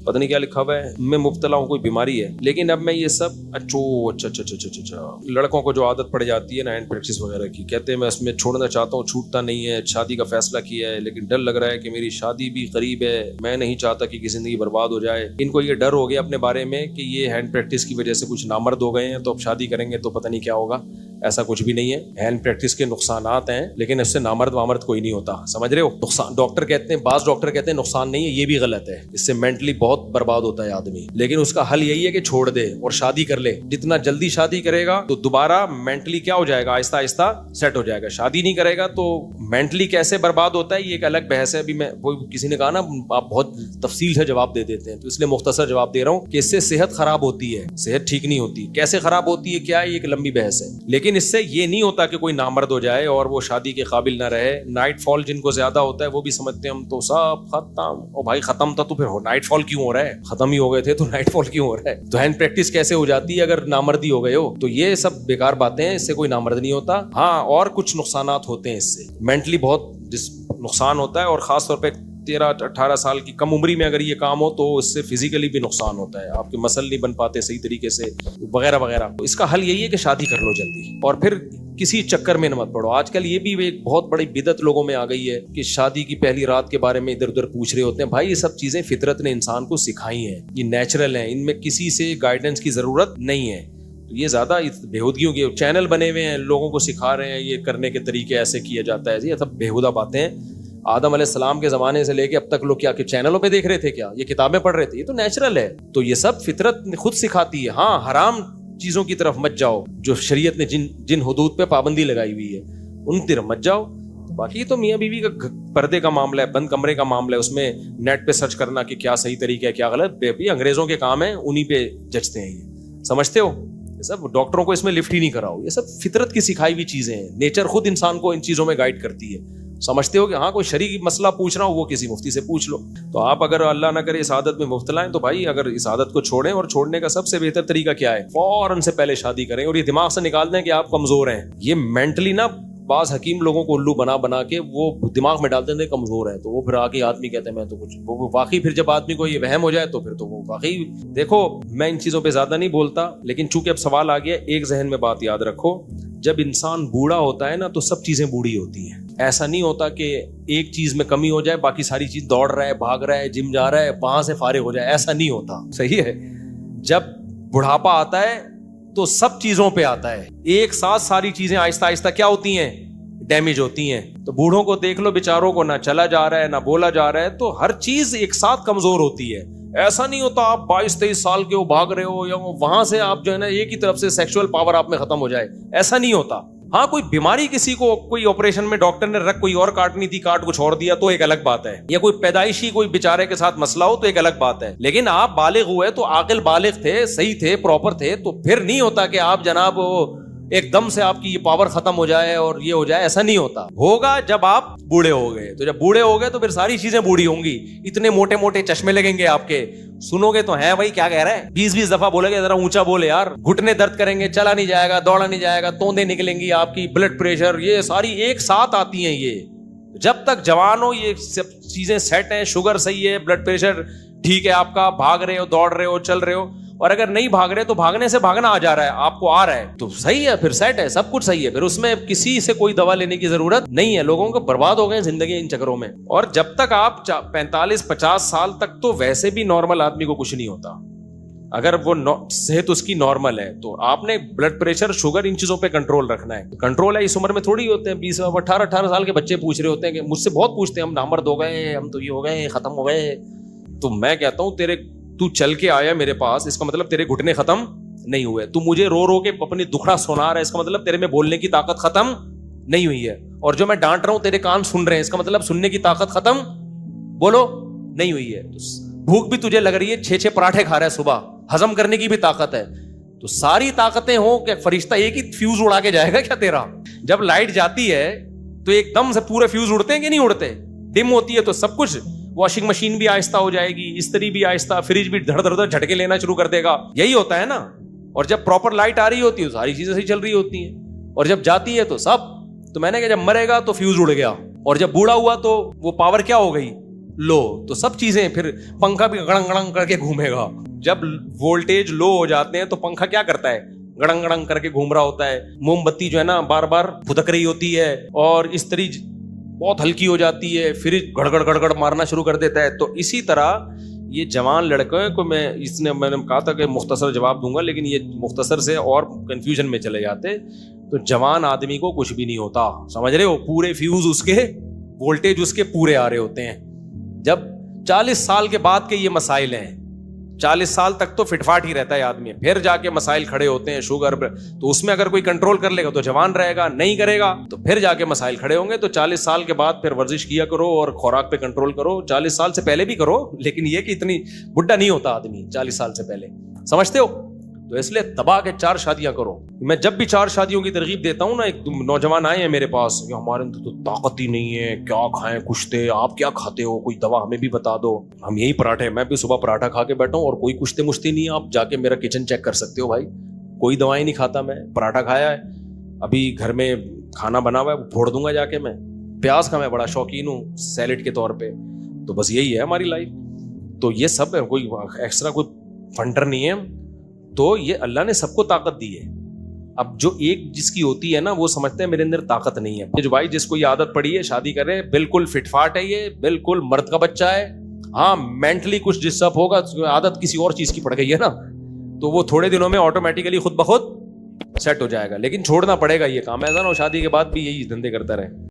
पता नहीं क्या लिखा हुआ है, मैं मुब्तला हूँ, कोई बीमारी है। लेकिन अब मैं ये सब अच्छा लड़कों को जो आदत पड़ जाती है ना हैंड प्रैक्टिस वगैरह की, कहते हैं मैं इसमें छोड़ना चाहता हूँ, छूटता नहीं है, शादी का फैसला किया है लेकिन डर लग रहा है कि मेरी शादी भी करीब है, मैं नहीं चाहता कि जिंदगी बर्बाद हो जाए। इनको ये डर हो गया अपने बारे में कि ये हैंड प्रैक्टिस की वजह से कुछ नामर्द हो गए हैं, तो अब शादी करेंगे तो पता नहीं क्या होगा। ऐसा कुछ भी नहीं है। हैंड प्रैक्टिस के नुकसानात हैं, लेकिन इससे नामर्द वामर्द कोई नहीं होता, समझ रहे हो। नुकसान डॉक्टर कहते हैं, बाज डॉक्टर कहते हैं नुकसान नहीं है, ये भी गलत है, इससे मेंटली बहुत बर्बाद होता है आदमी। लेकिन उसका हल यही है कि छोड़ दे और शादी कर ले। जितना जल्दी शादी करेगा तो दोबारा मेंटली क्या हो जाएगा, आहिस्ता आहिस्ता सेट हो जाएगा। शादी नहीं करेगा तो मेंटली कैसे बर्बाद होता है ये एक अलग बहस है। अभी मैं वो किसी ने कहा ना आप बहुत तफसील से जवाब दे देते हैं, तो इसलिए मुख्तसर जवाब दे रहा हूँ कि इससे सेहत खराब होती है, सेहत ठीक नहीं होती। कैसे खराब होती है क्या है, ये एक लंबी बहस है। लेकिन इससे ये नहीं होता कि कोई नामर्द हो जाए और वो शादी के काबिल ना रहे। नाइट फॉल जिनको ज्यादा होता है वो भी समझते हैं हम तो सब खत्म। ओ भाई खत्म था तो फिर नाइट फॉल क्यों हो रहा है, खत्म ही हो गए थे तो नाइट फॉल क्यों हो रहा है। तो हैंड प्रैक्टिस कैसे हो जाती है अगर नामर्दी हो गए हो। तो ये सब बेकार बातें हैं, इससे कोई नामर्द नहीं होता। हाँ, और कुछ नुकसानात होते हैं इससे, मेंटली बहुत नुकसान होता है, और खास तौर पे 13-18 साल की कम उम्री में अगर ये काम हो तो इससे फिजिकली भी नुकसान होता है, आपके मसल नहीं बन पाते सही तरीके से वगैरह वगैरह। तो इसका हल यही है कि शादी कर लो जल्दी, और फिर किसी चक्कर में न मत पड़ो। आजकल ये भी एक बहुत बड़ी बिदत लोगों में आ गई है कि शादी की पहली रात के बारे में इधर उधर पूछ रहे होते हैं। भाई ये सब चीजें फितरत ने इंसान को सिखाई हैं, ये नेचुरल है, इनमें किसी से गाइडेंस की जरूरत नहीं है। तो ये ज्यादा बेहूदगियों के चैनल बने हुए हैं, लोगों को सिखा रहे हैं ये करने के तरीके ऐसे किया जाता है, ये सब बेहुदा बातें हैं। आदम अलैहिस्सलाम के जमाने से लेके अब तक लोग क्या चैनलों पे देख रहे थे, क्या ये किताबें पढ़ रहे थे? ये तो नेचुरल है। तो ये सब फितरत खुद सिखाती है। हाँ, हराम चीजों की तरफ मत जाओ, जो शरीयत ने जिन हुदूद पे पाबंदी लगाई हुई है उन तरफ मत जाओ। बाकी तो मियाँ बीवी का पर्दे का मामला है, बंद कमरे का मामला है, उसमें नेट पे सर्च करना कि क्या सही तरीका है क्या गलत, बेबी अंग्रेजों के काम है, उन्हीं पे जचते हैं ये, समझते हो। ये सब डॉक्टरों को इसमें लिफ्ट ही नहीं कराओ, ये सब फितरत की सिखाई हुई चीजें हैं। नेचर खुद इंसान को इन चीजों में गाइड करती है। समझते हो कि हाँ कोई शरीकी मसला पूछ रहा हो वो किसी मुफ्ती से पूछ लो। तो आप अगर अल्लाह ना करे इस आदत में मुब्तला हैं तो भाई अगर इस आदत को छोड़ें, और छोड़ने का सबसे बेहतर तरीका क्या है, फौरन से पहले शादी करें और ये दिमाग से निकाल दें कि आप कमजोर हैं। ये मेंटली ना बाज हकीम लोगों को उल्लू बना बना के वो दिमाग में डाल देते हैं कमजोर है, तो वो फिर आगे आदमी कहते हैं मैं तो कुछ, वो वाकई फिर जब आदमी को ये वहम हो जाए तो फिर तो वो वाकई। देखो मैं इन चीजों पे ज्यादा नहीं बोलता, लेकिन चूंकि अब सवाल आ गया, एक जहन में बात याद रखो, जब इंसान बूढ़ा होता है ना तो सब चीजें बूढ़ी होती हैं। ऐसा नहीं होता कि एक चीज में कमी हो जाए बाकी सारी चीज, दौड़ रहा है, भाग रहा है, जिम जा रहा है, वहां से फारिग हो जाए, ऐसा नहीं होता। सही है, जब बुढ़ापा आता है तो सब चीजों पे आता है एक साथ, सारी चीजें आहिस्ता आहिस्ता क्या होती हैं, डैमेज होती हैं। तो बूढ़ों को देख लो, बेचारों को ना चला जा रहा है ना बोला जा रहा है, तो हर चीज एक साथ कमजोर होती है। ऐसा नहीं होता आप 22-23 साल के हो भाग रहे हो या वहां से आप जो है ना एक ही तरफ से सेक्सुअल पावर आप में खत्म हो जाए, ऐसा नहीं होता। हाँ, कोई बीमारी किसी को, कोई ऑपरेशन में डॉक्टर ने रख कोई और काटनी थी, काट कुछ और दिया तो एक अलग बात है, या कोई पैदाइशी कोई बेचारे के साथ मसला हो तो एक अलग बात है। लेकिन आप बालिग हुए तो आकिल बालिग थे, सही थे, प्रॉपर थे, तो फिर नहीं होता कि आप जनाब एकदम से आपकी ये पावर खत्म हो जाए और ये हो जाए, ऐसा नहीं होता। होगा जब आप बूढ़े हो गए, तो जब बूढ़े हो गए तो फिर सारी चीजें बूढ़ी होंगी। इतने मोटे मोटे चश्मे लगेंगे आपके, सुनोगे तो है भाई क्या कह रहा है, 20-20 दफा बोलेगे, जरा ऊंचा बोले यार, घुटने दर्द करेंगे, चला नहीं जाएगा, दौड़ा नहीं जाएगा, तोंदे निकलेंगी आपकी, ब्लड प्रेशर, ये सारी एक साथ आती हैं। ये जब तक जवान हो ये सब चीजें सेट हैं, शुगर सही है, ब्लड प्रेशर ठीक है आपका, भाग रहे हो, दौड़ रहे हो, चल रहे हो, और अगर नहीं भाग रहे तो भागने से भागना आ जा रहा है, आपको आ रहा है तो सही है, फिर सेट है, सब कुछ सही है, फिर उसमें किसी से कोई दवा लेने की जरूरत नहीं है। लोगों को बर्बाद हो गए जिंदगी इन चक्करों में। और जब तक आप 45-50 साल तक तो वैसे भी नॉर्मल आदमी को कुछ नहीं होता, अगर वो सेहत उसकी नॉर्मल है। तो आपने ब्लड प्रेशर, शुगर, इन चीजों पे कंट्रोल रखना है। कंट्रोल है इस उम्र में थोड़ी होते हैं, 20-18 साल के बच्चे पूछ रहे होते हैं कि मुझसे बहुत पूछते हैं, हम नामर्द हो गए, हम तो ये हो गए, खत्म हो गए। तो मैं कहता हूँ तू चल के आया मेरे पास, इसका मतलब तेरे घुटने खत्म नहीं हुए। तू मुझे रो रो के अपनी दुखड़ा सुना रहा है, इसका मतलब तेरे में बोलने की ताकत खत्म नहीं हुई है। और जो मैं डांट रहा हूं तेरे कान सुन रहे हैं, इसका मतलब सुनने की ताकत खत्म बोलो नहीं हुई है। भूख भी तुझे लग रही है, 6-6 पराठे खा रहा है सुबह, हजम करने की भी ताकत है। तो सारी ताकतें हो, क्या फरिश्ता एक ही फ्यूज उड़ा के जाएगा क्या तेरा? जब लाइट जाती है तो एकदम से पूरे फ्यूज उड़ते हैं कि नहीं उड़ते? डिम होती है तो सब कुछ, वॉशिंग मशीन भी आहिस्ता हो जाएगी, इस्त्री भी आहिस्ता, फ्रिज भी धड़ धड़ धड़ झटके लेना शुरू कर देगा, यही होता है ना। और जब प्रॉपर लाइट आ रही होती है सारी चीजें सही चल रही होती हैं, और जब जाती है तो सब। तो मैंने कहा जब मरेगा तो फ्यूज उड़ गया, और जब बूढ़ा हुआ तो वो पावर क्या हो गई, लो, तो सब चीजें, फिर पंखा भी गड़ंग गड़ंग करके घूमेगा। जब वोल्टेज लो हो जाते हैं तो पंखा क्या करता है, गड़ंग गड़ंग करके घूम रहा होता है। मोमबत्ती जो है ना बार बार फुदक रही होती है, और इस्त्री बहुत हल्की हो जाती है, फ्रिज गड़गड़ गड़गड़ मारना शुरू कर देता है। तो इसी तरह ये जवान लड़के को मैंने कहा था कि मुख्तसर जवाब दूंगा, लेकिन ये मुख्तसर से और कंफ्यूजन में चले जाते। तो जवान आदमी को कुछ भी नहीं होता, समझ रहे हो, पूरे फ्यूज उसके, वोल्टेज उसके पूरे आ रहे होते हैं। जब 40 साल के बाद के ये मसाइल हैं, 40 साल तक तो फिटफाट ही रहता है आदमी, फिर जाके मसाइल खड़े होते हैं शुगर पर। तो उसमें अगर कोई कंट्रोल कर लेगा तो जवान रहेगा, नहीं करेगा तो फिर जाके मसाइल खड़े होंगे। तो 40 साल के बाद फिर वर्जिश किया करो और खुराक पे कंट्रोल करो। 40 साल से पहले भी करो, लेकिन ये कि इतनी बुढ़ा नहीं होता आदमी 40 साल से पहले, समझते हो। तो इसलिए दबा के 4 शादियां करो। मैं जब भी 4 शादियों की तरगीब देता हूँ ना, एक नौजवान आए हैं मेरे पास कि हमारे अंदर तो ताकत ही नहीं है, क्या खाएं, कुछ दे, आप क्या खाते हो, कोई दवा हमें भी बता दो। हम यही पराठे, मैं भी सुबह पराठा खा के बैठा हूँ और कोई कुश्ते मुश्ती नहीं है। आप जाके मेरा किचन चेक कर सकते हो भाई, कोई दवाई नहीं खाता, मैं पराठा खाया है, अभी घर में खाना बना हुआ है, फोड़ दूंगा जाके मैं। प्याज का मैं बड़ा शौकीन हूँ सैलेड के तौर पे। तो बस यही है हमारी लाइफ। तो ये सब है, कोई एक्स्ट्रा कोई फंटर नहीं है। तो ये अल्लाह ने सबको ताकत दी है। अब जो एक जिसकी होती है ना, वो समझते हैं मेरे अंदर ताकत नहीं है। जो भाई जिसको ये आदत पड़ी है शादी करे, बिल्कुल फिटफाट है, ये बिल्कुल मर्द का बच्चा है। हाँ, मेंटली कुछ डिस्टर्ब होगा, आदत किसी और चीज की पड़ गई है ना, तो वो थोड़े दिनों में ऑटोमेटिकली खुद ब खुद सेट हो जाएगा। लेकिन छोड़ना पड़ेगा ये काम, ऐसा ना हो शादी के बाद भी यही धंधे करता रहे।